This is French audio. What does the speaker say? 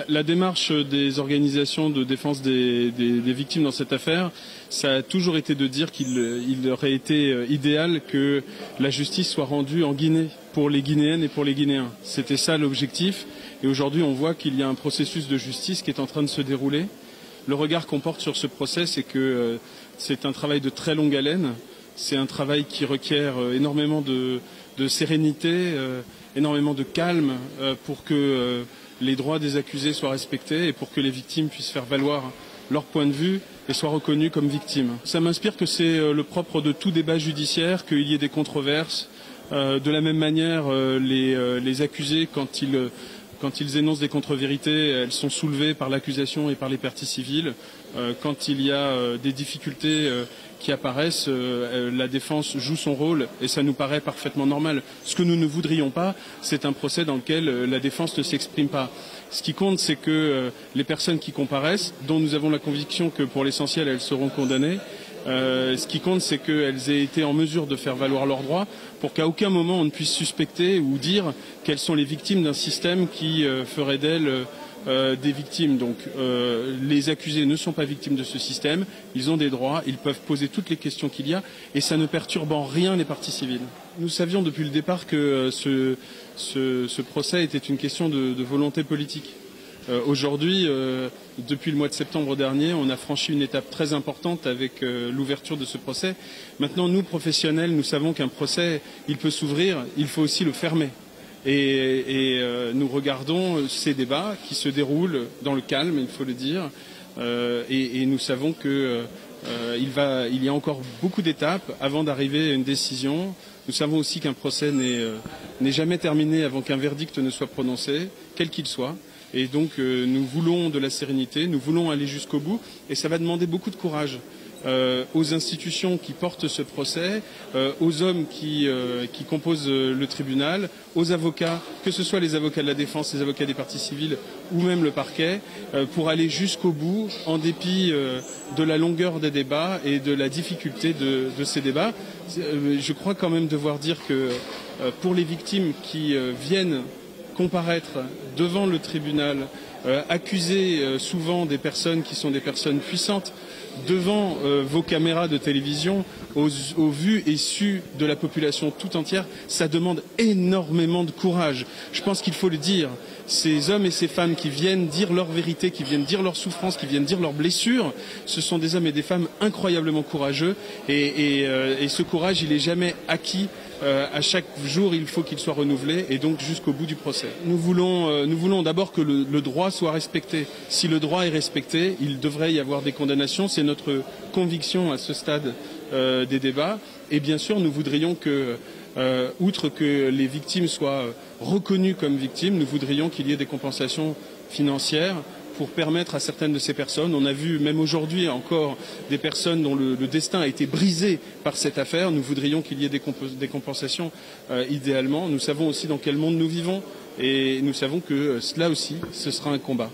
La démarche des organisations de défense des victimes dans cette affaire, ça a toujours été de dire qu'il aurait été idéal que la justice soit rendue en Guinée pour les Guinéennes et pour les Guinéens. C'était ça l'objectif. Et aujourd'hui, on voit qu'il y a un processus de justice qui est en train de se dérouler. Le regard qu'on porte sur ce procès, c'est que c'est un travail de très longue haleine. C'est un travail qui requiert énormément de sérénité, énormément de calme pour que les droits des accusés soient respectés et pour que les victimes puissent faire valoir leur point de vue et soient reconnues comme victimes. Ça m'inspire que c'est le propre de tout débat judiciaire, qu'il y ait des controverses. De la même manière, les accusés, quand ils énoncent des contre-vérités, elles sont soulevées par l'accusation et par les parties civiles. Quand il y a des difficultés qui apparaissent, la défense joue son rôle et ça nous paraît parfaitement normal. Ce que nous ne voudrions pas, c'est un procès dans lequel la défense ne s'exprime pas. Ce qui compte, c'est que les personnes qui comparaissent, dont nous avons la conviction que pour l'essentiel elles seront condamnées, ce qui compte, c'est qu'elles aient été en mesure de faire valoir leurs droits pour qu'à aucun moment on ne puisse suspecter ou dire qu'elles sont les victimes d'un système qui ferait d'elles des victimes. Donc les accusés ne sont pas victimes de ce système, ils ont des droits, ils peuvent poser toutes les questions qu'il y a et ça ne perturbe en rien les parties civiles. Nous savions depuis le départ que ce procès était une question de volonté politique. Aujourd'hui, depuis le mois de septembre dernier, on a franchi une étape très importante avec l'ouverture de ce procès. Maintenant, nous, professionnels, nous savons qu'un procès, il peut s'ouvrir, il faut aussi le fermer. Et nous regardons ces débats qui se déroulent dans le calme, il faut le dire, et nous savons qu'il y a encore beaucoup d'étapes avant d'arriver à une décision. Nous savons aussi qu'un procès n'est jamais terminé avant qu'un verdict ne soit prononcé, quel qu'il soit. Et donc nous voulons de la sérénité, nous voulons aller jusqu'au bout, et ça va demander beaucoup de courage. Aux institutions qui portent ce procès, aux hommes qui composent le tribunal, aux avocats, que ce soit les avocats de la défense, les avocats des parties civiles ou même le parquet, pour aller jusqu'au bout en dépit de la longueur des débats et de la difficulté de ces débats. Je crois quand même devoir dire que pour les victimes qui viennent comparaître devant le tribunal, accuser souvent des personnes qui sont des personnes puissantes devant vos caméras de télévision, aux vues et sues de la population tout entière, ça demande énormément de courage. Je pense qu'il faut le dire. Ces hommes et ces femmes qui viennent dire leur vérité, qui viennent dire leurs souffrances, qui viennent dire leurs blessures, ce sont des hommes et des femmes incroyablement courageux et ce courage, il n'est jamais acquis. À chaque jour, il faut qu'il soit renouvelé et donc jusqu'au bout du procès. Nous voulons d'abord que le droit soit respecté. Si le droit est respecté, il devrait y avoir des condamnations. C'est notre conviction à ce stade des débats. Et bien sûr, nous voudrions que, outre que les victimes soient reconnues comme victimes, nous voudrions qu'il y ait des compensations financières pour permettre à certaines de ces personnes, on a vu même aujourd'hui encore des personnes dont le destin a été brisé par cette affaire, nous voudrions qu'il y ait des compensations idéalement. Nous savons aussi dans quel monde nous vivons et nous savons que cela aussi, ce sera un combat.